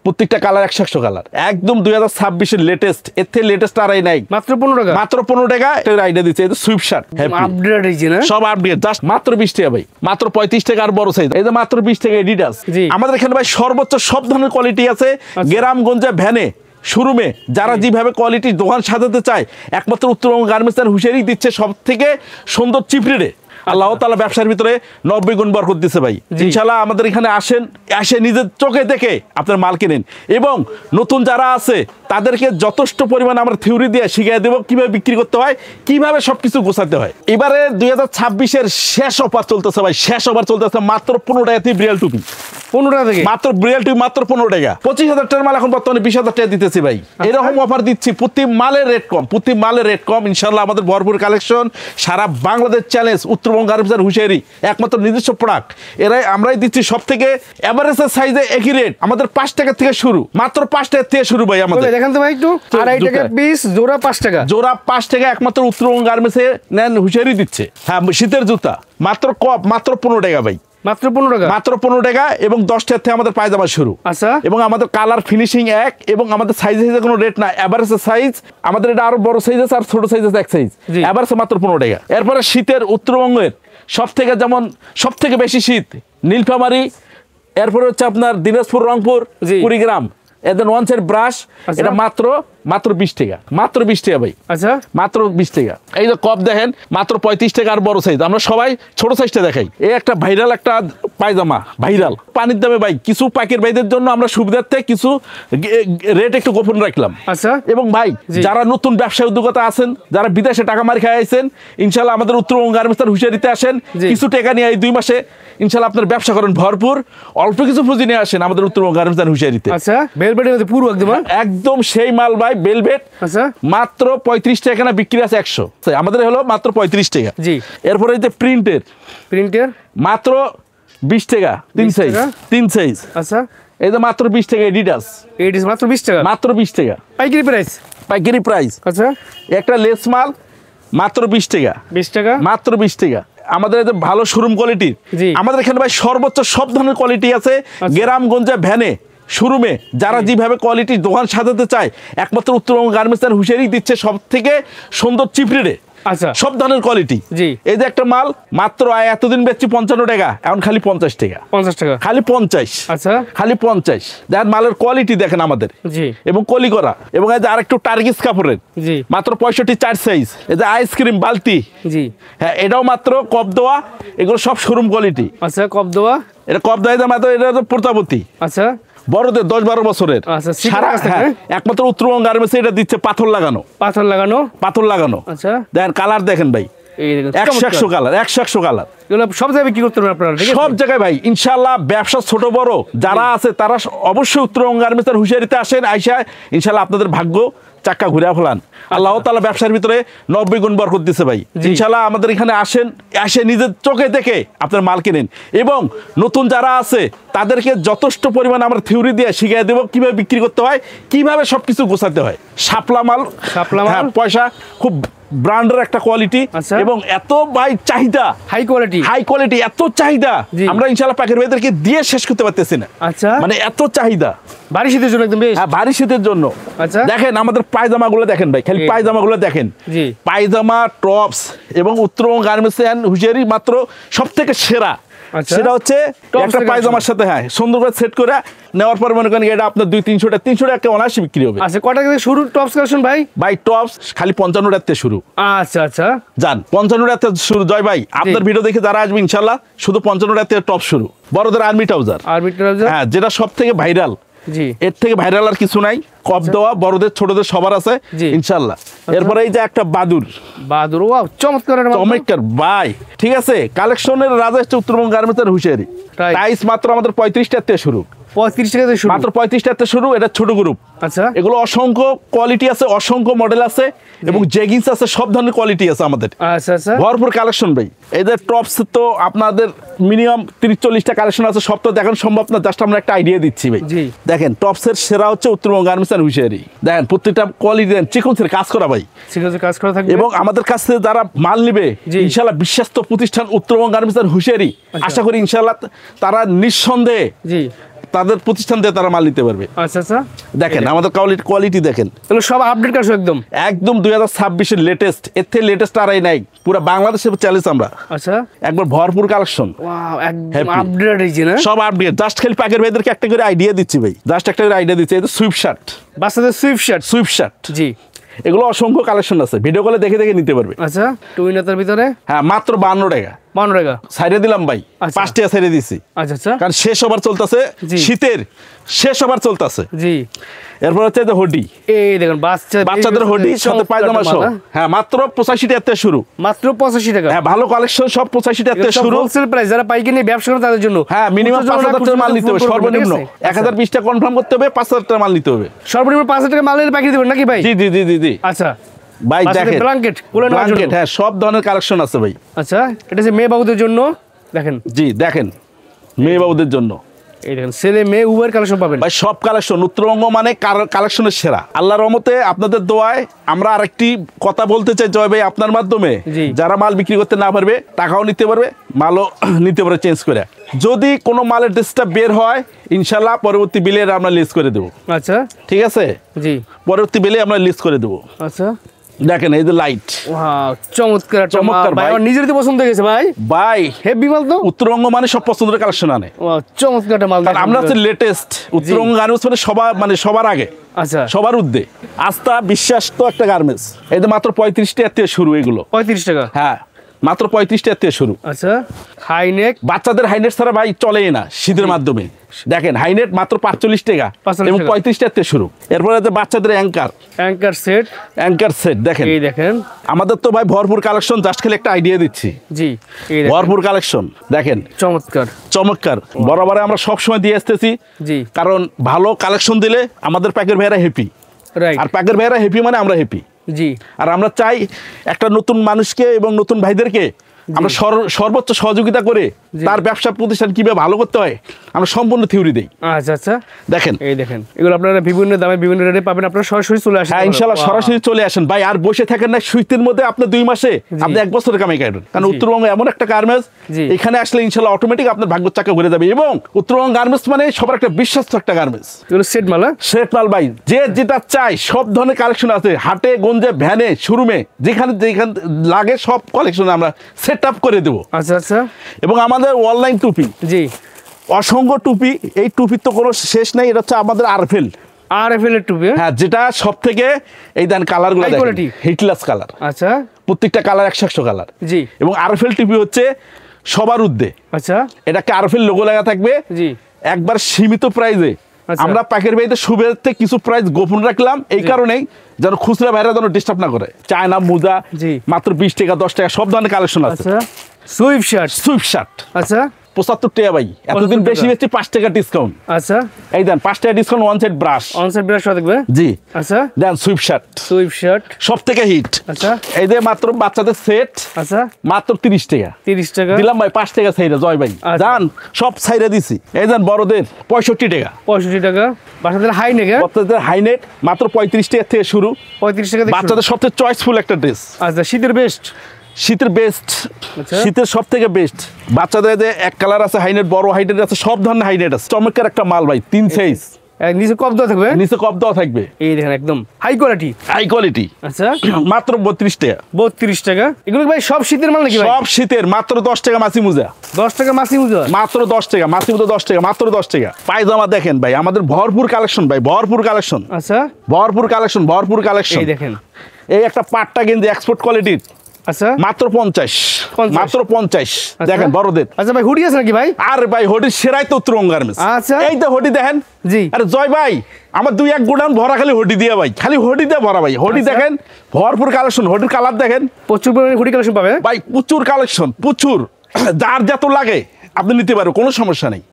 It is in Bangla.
প্রত্যেকটা কালার 100 কালার, একদম 2026 এর লেটেস্ট, এর থেকে লেটেস্ট আর নাই। মাত্র 15 টাকা, মাত্র 15 টাকা এর আইডিয়া দিচ্ছে। এই যে সুইফট শার্ট আপডেট হইছে না, সব আপডেট, জাস্ট মাত্র 20 টাকা ভাই, মাত্র 35 টাকা। আর বড় সাইজ এই যে মাত্র 20 টাকা এডিডাস। আমাদের এখানে ভাই সর্বোচ্চ সব ধরনের কোয়ালিটি আছে। গ্রামগঞ্জে ভ্যানে শোরুমে যারা যেভাবে কোয়ালিটির দোকান সাজাতে চায়, একমাত্র উত্তরবঙ্গ গার্মেন্টস এর হুঁশিয়ারি দিচ্ছে সব থেকে সুন্দর চিপ রেটে। আল্লাহ তাআলা ব্যবসার ভিতরে 90 গুণ বরকত দিচ্ছে ভাই। ইনশাআল্লাহ আমাদের এখানে আসেন, এসে নিজের চোখে দেখে আপনার মাল কিনেন। এবং নতুন যারা আছে তাদেরকে যথেষ্ট পরিমাণ আমরা থিওরি দিয়ে শিখিয়ে দেবো কিভাবে বিক্রি করতে হয়, কিভাবে সবকিছু গোছাতে হয়। এবারে 2026 এর শেষ অফার চলতেছে ভাই, শেষ অফার চলতেছে মাত্র 15 টাকা থেকে ব্রিয়াল টুপি। 15 টাকা থেকে মাত্র ব্রিয়াল টুপি মাত্র 15 টাকা। 25,000 টাকার মাল এখন বর্তমানে 20,000 টাকা দিতেছি ভাই। এরকম অফার দিচ্ছি, প্রতি মালের রেট কম, প্রতি মালের রেট কম। ইনশাআল্লাহ আমাদের ভরপুর কালেকশন, সারা বাংলাদেশ চ্যালেঞ্জ, উত্তরবঙ্গ গার্মেন্টস হুঁশিয়ারি, একমাত্র নিজস্ব প্রোডাক্ট। এরাই আমরাই দিচ্ছি সব থেকে এভারেজের সাইজে একই রেট। আমাদের 5 টাকা থেকে শুরু, মাত্র 5 টাকা থেকে শুরু ভাই। আমাদের দেখেন তো ভাই একটু, 2.5 টাকা পিস, জোড়া 5 টাকা, জোড়া 5 টাকা একমাত্র উত্তরবঙ্গ গার্মেন্টসে নেন, হুঁশিয়ারি দিচ্ছে। হ্যাঁ, শীতের জুতা মাত্র কপ, মাত্র 15 টাকা ভাই, মাত্র 15 টাকা, মাত্র 15 টাকা। এবং 10 টাকা থেকে আমাদের পায়জামা শুরু। আচ্ছা, এবং আমাদের কালার ফিনিশিং এক, এবং আমাদের সাইজে কোনো রেট না, এভারেজ সাইজ। আমাদের এটা আরো বড় সাইজ আছে আর ছোট সাইজ আছে, এক সাইজ, এভারেজ মাত্র 15 টাকা। এরপরে শীতের উত্তরবঙ্গের সব থেকে, যেমন সব থেকে বেশি শীত নীলফামারী, এরপরে হচ্ছে আপনার দিনাজপুর, রংপুর, কুড়িগ্রাম, এদের ওয়ানসের ব্রাশ, এটা মাত্র 20 টাকা, মাত্র 20 টাকা ভাই। আচ্ছা, মাত্র 20 টাকা। এই যে কপ দেখেন মাত্র 35 টাকা। আর বড় সাইজ আমরা সবাই ছোট সাইজটা দেখাই। এই একটা ভাইরাল একটা পায়জামা, ভাইরাল পানির দামে ভাই। কিছু পাইকারি ভাইদের জন্য আমরা সুবিধার্থে কিছু রেট একটু গোপন রাখলাম। আচ্ছা, এবং ভাই যারা নতুন ব্যবসায় উদ্যোক্তা আছেন, যারা বিদেশে টাকা মারি খাই আছেন, ইনশাআল্লাহ আমাদের উত্তরবঙ্গ গার্মেন্টসের হুঁশিয়ারিতে আসেন। কিছু টাকা নিয়ে এই 2 মাসে ইনশাআল্লাহ আপনার ব্যবসা করেন ভরপুর, অল্প কিছু পুঁজি নিয়ে আসেন আমাদের উত্তরবঙ্গ গার্মেন্টসের হুঁশিয়ারিতে। আচ্ছা, বেলবেটের মধ্যে পুরো একদম সেই মাল ভাই, বেলবেট। আচ্ছা, মাত্র 35 টাকা না, বিক্রি আছে 100। আমাদের হলো মাত্র 35 টাকা। জি। এরপরে এই যে প্রিন্টের মাত্র 20 টাকা, 3 সাইজ, 3 সাইজ। আচ্ছা, এই যে মাত্র 20 টাকা এডিডাস, মাত্র 20 টাকা, মাত্র 20 টাকা পাইকারি প্রাইস, পাইকারি প্রাইস। আচ্ছা, একটা লেস মাল মাত্র 20 টাকা, 20 টাকা, মাত্র 20 টাকা। আমাদের এই যে ভালো শোরুম কোয়ালিটির, আমাদের এখানে ভাই সর্বোচ্চ সব ধরনের কোয়ালিটি আছে। গ্রামগঞ্জে ভ্যানে শোরুমে যারা যেভাবে কোয়ালিটির দোকান সাজাতে চায়, একমাত্র উত্তরবঙ্গ গার্মেন্টস হুঁশিয়ারি দিচ্ছে সব থেকে সুন্দর চিপ রেটে। আচ্ছা, সব ধরনের কোয়ালিটি। এই যে একটা মাল মাত্র এতদিন বেচছি 55 টাকা, এখন খালি 50 টাকা, 50 টাকা, খালি 50। আচ্ছা, খালি 50। দেখেন মালের কোয়ালিটি দেখেন আমাদের, এবং কলি করা। এবং এই যে আরেকটু টার্গিস কাপড়ের মাত্র 65, 4 সাইজ। এই যে আইসক্রিম বালতি, হ্যাঁ এটাও মাত্র কপ দেওয়া। এগুলো সব শোরুম কোয়ালিটি। আচ্ছা, কপ দেওয়া, এটা কপ দেওয়া মাত্র, এটা প্রতাপতি। আচ্ছা, বড়দের 10-12 বছরের, একমাত্র উত্তরবঙ্গ গার্মেন্টস এটা দিচ্ছে পাথর লাগানো, পাথর লাগানো, পাথর লাগানো। আচ্ছা, দেখেন কালার দেখেন ভাই, 100 কালার, 100 কালার। সব জায়গায় কি করতে পারবেন আপনারা? সব জায়গায় ভাই ইনশাআল্লাহ। ব্যবসা ছোট বড় যারা আছে তারা অবশ্যই উত্তরবঙ্গ গার্মেন্টসের হুঁশিয়ারিতে আসেন। আইসা ইনশাআল্লাহ আপনাদের ভাগ্য চাক্কা ঘুরে ফেলান। আল্লাহ তাআলা ব্যবসার ভিতরে 90 গুণ বরকত দিচ্ছে ভাই। ইনশাআল্লাহ আমাদের এখানে আসেন, এসে নিজের চোখে দেখে আপনার মাল কিনেন। এবং নতুন যারা আছে তাদেরকে যথেষ্ট পরিমাণ আমরা থিওরি দিয়ে শিখিয়ে দেবো কিভাবে বিক্রি করতে হয়, কিভাবে সবকিছু গোছাতে হয়। শাপলা মাল, পয়সা খুব ব্র্যান্ডের একটা কোয়ালিটি, এবং এত ভাই চাহিদা, হাই কোয়ালিটি, হাই কোয়ালিটি, এত চাহিদা আমরা ইনশাআল্লাহ পাইকারি ভাইদেরকে দিয়ে শেষ করতে পারতেছি না। আচ্ছা, মানে এত চাহিদা বাড়ি শীতের জন্য একদম বেশ। হ্যাঁ, বাড়ি শীতের জন্য। আচ্ছা, দেখেন আমাদের পায়জামাগুলো দেখেন ভাই, খালি পায়জামাগুলো দেখেন। জি, পায়জামা, টপস এবং উত্তরবঙ্গ গার্মেন্টস হুঁশিয়ারি মাত্র সবথেকে সেরা। সেটা হচ্ছে একটা পায়জামার সাথে হ্যাঁ সুন্দর করে সেট করে নেওয়ার পর মনে করেন এটা আপনার 200-300 টাকা, 300 টাকা অনায়াসে বিক্রি হবে। আচ্ছা, কটা থেকে শুরু টপস কালেকশন ভাই? ভাই টপস খালি 55 টাকা থেকে শুরু। আচ্ছা আচ্ছা, যান 55 টাকা থেকে শুরু। জয় ভাই আপনার ভিডিও দেখে যারা আসবে ইনশাআল্লাহ শুধু 55 টাকা থেকে টপ শুরু। বড়দের আর্মি ট্রাউজার, হ্যাঁ যেটা সব থেকে ভাইরাল। জি, এর থেকে ভাইরাল আর কিছু নাই। কপ দেওয়া বড়দের ছোটদের সবার আছে ইনশাআল্লাহ। এরপরে এই যে একটা বাদুর, বাদুর ওয়াও চমৎকার, চমৎকার ভাই। ঠিক আছে, কালেকশনের রাজা হচ্ছে উত্তরবঙ্গ গার্মেন্টসের হুঁশিয়ারি। প্রাইস মাত্র আমাদের 35 টাকা থেকে শুরু, 35 টাকা থেকে শুরু, মাত্র 35 টাকা থেকে শুরু। এটা ছোট গ্রুপ। আচ্ছা, এগুলো অসংখ্য কোয়ালিটি আছে, অসংখ্য মডেল আছে, এবং জেগিংস আছে, সব ধরনের কোয়ালিটি আছে আমাদের। আচ্ছা আচ্ছা, ভরপুর কালেকশন ভাই। এই যে টপস তো আপনাদের মিনিমাম 30-40টা কালেকশন আছে, সব তো দেখানো সম্ভব না, জাস্ট আমরা একটা আইডিয়া দিচ্ছি ভাই। দেখেন টপসের সেরা হচ্ছে উত্তরবঙ্গ গার্মেন্টসের হুঁশিয়ারি। দেখেন প্রত্যেকটা কোয়ালিটি দেন, চিকনের কাজ করা ভাই, চিকনের কাজ করা থাকবে। এবং আমাদের কাছ থেকে যারা মাল নেবে ইনশাআল্লাহ বিশ্বস্ত প্রতিষ্ঠান উত্তরবঙ্গ গার্মেন্টসের হুঁশিয়ারি, আশা করি ইনশাআল্লাহ তারা নিঃসন্দেহে তাদের প্রতিষ্ঠান দিয়ে তারা মাল নিতে পারবে। আচ্ছা আচ্ছা, দেখেন আমাদের কোয়ালিটি দেখেন, এগুলো সব আপডেট কাজ একদম একদম 2026-এর লেটেস্ট, এর থেকে লেটেস্ট আরাই নাই, পুরো বাংলাদেশের চ্যালেঞ্জ আমরা। আচ্ছা, একবার ভরপুর কালেকশন, ওয়াও, একদম Happy। আপডেট হয়েছে না? সব আপডেট। জাস্ট খালি পাকের ভাইদেরকে একটা করে আইডিয়া দিচ্ছি ভাই, জাস্ট একটা করে আইডিয়া দিচ্ছি। এই তো সুইফট শার্ট, বাচ্চাদের সুইফট শার্ট। সুইফট শার্ট, জি, এগুলো অসংখ্য কালেকশন আছে, ভিডিও কলে দেখে দেখে নিতে পারবে। আচ্ছা, টুইনাতার ভিতরে হ্যাঁ, মাত্র 52 টাকা 52 টাকা সাইডে দিলাম ভাই, আচ্ছা। 5 টাকা সাইডে দিছি, আচ্ছা আচ্ছা, কারণ শেষ ওভার চলতেছে, জি। শীতের শেষ ওভার চলতেছে। জি, এরপর হচ্ছে যে হুডি, এই দেখুন বাচ্চাদের হুডি সাথে পায়জামা সহ। হ্যাঁ, মাত্র 85 টাকা থেকে শুরু, মাত্র 85 টাকা। হ্যাঁ, ভালো কালেকশন সব 85 টাকা থেকে শুরু। হোলসেল প্রাইস, যারা পাইকারি নিয়ে ব্যবসা করে তাদের জন্য। হ্যাঁ, মিনিমাম 5000 টাকা মাল নিতে হবে সর্বনিম্ন, 1020 টাকা কনফার্ম করতে হবে, 5000 টাকা মাল নিতে হবে সর্বনিম্ন 5000 টাকা মাল নিলে পাইকারি দেবেন নাকি ভাই? জি জি জি জি জি। আচ্ছা ভাই দেখেন ব্ল্যাঙ্কেট, ব্ল্যাঙ্কেট, হ্যাঁ সব ধরনের কালেকশন আছে ভাই। আচ্ছা, এটা হচ্ছে মেয়ে বাবুদের জন্য, দেখেন। জি দেখেন, মেয়ে বাবুদের জন্য এই দেখেন, ছেলে মেয়ে উভয়ের কালেকশন পাবেন ভাই, সব কালেকশন উত্তরবঙ্গ মানে কালেকশনের সেরা। আল্লাহর রহমতে আপনাদের দোয়ায় আমরা আরেকটি কথা বলতে চাই জয় ভাই আপনার মাধ্যমে, জি। যারা মাল বিক্রি করতে না পারবে টাকাও নিতে পারবে, মালও নিতে পারবে চেঞ্জ করে। যদি কোনো মালের ড্রেসটা বের হয় ইনশাল্লাহ পরবর্তী বিলে আমরা লিস্ট করে দেবো। আচ্ছা, ঠিক আছে, জি, পরবর্তী বিলে আমরা লিস্ট করে দেবো। আচ্ছা, দেখেন এই যে লাইট, ওয়াও, চমৎকার চমৎকার ভাই, ভাই। আমার নিজেরই তো পছন্দ হয়ে গেছে ভাই, ভাই হেভি মাল তো। উত্তরবঙ্গ মানে সব পছন্দের কালেকশন আনে, ওয়াও, চমৎকার একটা মাল। কারণ আমরা হচ্ছে লেটেস্ট উত্তরবঙ্গ গার্মেন্টস মানে সবার আগে, আচ্ছা, সবার ঊর্ধ্বে আস্থা বিশ্বাস তো একটা গার্মেন্টস। এই যে মাত্র 35 টাকা থেকে শুরু এগুলো, 35 টাকা। হ্যাঁ মাত্র 35 টাকা থেকে শুরু। আচ্ছা, হাইনেক, বাচ্চাদের হাইনেট ছাড়া ভাই চলেই না শীতের মাধ্যমে। দেখেন হাইনেট মাত্র 45 টাকা 45 এবং টাকা। 35 টাকা থেকে শুরু। এরপরে যে বাচ্চাদের অ্যাঙ্কার সেট, অ্যাঙ্কার সেট দেখেন, এই দেখেন। আমাদের তো ভাই ভরপুর কালেকশন, জাস্ট খালি একটা আইডিয়া দিচ্ছি। জি, এই দেখেন, ভরপুর কালেকশন দেখেন, চমৎকার। চমৎকার। বরাবরে আমরা সবসময় দিয়ে আসতেছি, জি, কারণ ভালো কালেকশন দিলে আমাদের প্যাকের ভাইয়েরা হ্যাপি, রাইট। আর প্যাকের ভাইয়েরা হ্যাপি মানে আমরা হ্যাপি। জি, আর আমরা চাই একটা নতুন মানুষকে এবং নতুন ভাইদেরকে আমরা সর্বোচ্চ সহযোগিতা করে তার ব্যবসা প্রতিষ্ঠান কিভাবে ভালো করতে হয় আমরা সম্পূর্ণ থিওরি দেই। আচ্ছা আচ্ছা, দেখেন এই দেখেন, এগুলো আপনারা বিভিন্ন দামে বিভিন্ন রেটে পাবেন, আপনারা সরাসরি চলে আসেন। হ্যাঁ ইনশাল্লাহ সরাসরি চলে আসেন ভাই, আর বসে থাকেন না শীতের মধ্যে। আপনি 2 মাসে আপনি 1 বছরের কামাই কাটবেন, কারণ উত্তরবঙ্গ এমন একটা গার্মেন্টস, এখানে আসলে ইনশাল্লাহ অটোমেটিক আপনার ভাগ্যের চাকা ঘুরে যাবে। এবং উত্তরবঙ্গ গার্মেন্টস মানে সবার একটা বিশ্বস্ত একটা গার্মেন্টস। এগুলো সেট মাল, সেট মাল ভাই, যে যেটা চাই সব ধরনের কালেকশন আছে, হাটে গঞ্জে ভ্যানে শোরুমে যেখানে যেখানে লাগে সব কালেকশন আমরা সেট আপ করে দেবো। আচ্ছা আচ্ছা, এবং আমাদের অনলাইন টুপি, জি, অসংখ্য টুপি, এই টুপির তো কোনো শেষ নেই। এটা হচ্ছে আমাদের আরফেল, আরএফএল এর টুপি, হ্যাঁ, যেটা সব থেকে এই দেন কালারগুলো High quality। হিটলেস কালার, আচ্ছা, প্রত্যেকটা কালার 100 কালার। জি, এবং আরফেল টুপি হচ্ছে সবার ঊর্ধ্বে, আচ্ছা, এটাকে আরফেল লোগো লাগা থাকবে। জি, একবার সীমিত প্রাইজে আচ্ছা। আমরা প্যাকের ভাইতে শুভেচ্ছা কিছু প্রাইস গোপন রাখলাম, এই কারণেই যেন খুচরা ভাইরা যেন ডিস্টার্ব না করে। চায়না মোজা জি, মাত্র 20 টাকা 10 টাকা সব ধরনের কালেকশন আছে। আচ্ছা, সুইফট শার্ট, সুইফট শার্ট আচ্ছা, 75 টাকা ভাই, এতদিন বেশি বেশি 5 টাকা ডিসকাউন্ট। আচ্ছা, এই দেন 5 টাকা discount, one side brush, onside brush থাকবে, জি। আচ্ছা, দেন সুইফট শার্ট, সুইফট শার্ট, সব থেকে হিট। আচ্ছা, এই যে মাত্র বাচ্চাদের সেট, আচ্ছা, মাত্র 30 টাকা 30 টাকা দিলাম ভাই, 5 টাকা ছাইরা জয় ভাই, আচ্ছা। জান সব ছাইরা দিছি। এই দেন বড়দের 65 টাকা, 65 টাকা, বাচ্চাদের হাই নেক, বাচ্চাদের হাইনেট মাত্র 35 টাকা থেকে শুরু। 35 টাকা থেকে বাচ্চাদের সবচেয়ে চয়েসফুল একটা ড্রেস, আচ্ছা, শীতের বেস্ট, শীতের বেস্ট, আচ্ছা। শীতের সব থেকে বেস্ট। বাচ্চাদের যে এক কালার আছে হাইনেট, বড় হাইনেট আছে, সব ধরনের হাইনেট আছে। চমৎকার একটা মাল ভাই, 3 সাইজ, নিচে কপ দেওয়া থাকবে, নিচে কপ দেওয়া থাকবে, এই দেখেন একদম হাই কোয়ালিটি, হাই কোয়ালিটি, আচ্ছা, মাত্র 32 টাকা 32 টাকা। এগুলো ভাই সব শীতের মাল নাকি ভাই? সব শীতের, মাত্র 10 টাকা মাছি মুজা, 10 টাকা মাসি মুজা, মাত্র 10 টাকা মাছি মুজা, 10 টাকা, মাত্র 10 টাকা। পায়জামা দেখেন ভাই, আমাদের ভরপুর কালেকশন ভাই, ভরপুর কালেকশন, আচ্ছা, ভরপুর কালেকশন, ভরপুর কালেকশন। এই দেখেন, এই একটা পাট্টা গেঞ্জি এক্সপোর্ট কোয়ালিটির, আচ্ছা, মাত্র 50, মাত্র 50 দেখেন বড়দের। আচ্ছা ভাই, হুডি আছে নাকি ভাই? আর ভাই হোডির সেরাই তো উত্তরবঙ্গ গার্মেন্টস। আচ্ছা, এই তো হোডি দেখেন, জি, আরে জয় ভাই আমার 2-1 গোডাউন ভরা খালি হোডি দিয়ে ভাই, খালি হোডি দিয়ে ভরা ভাই। হোডি আচ্ছা। দেখেন, ভরপুর কালেকশন, হোডির কালার দেখেন প্রচুর পরিমাণে হুডি কালেকশন পাবে ভাই, প্রচুর কালেকশন, প্রচুর। যার যত লাগে আপনি নিতে পারবেন, কোনো সমস্যা নেই।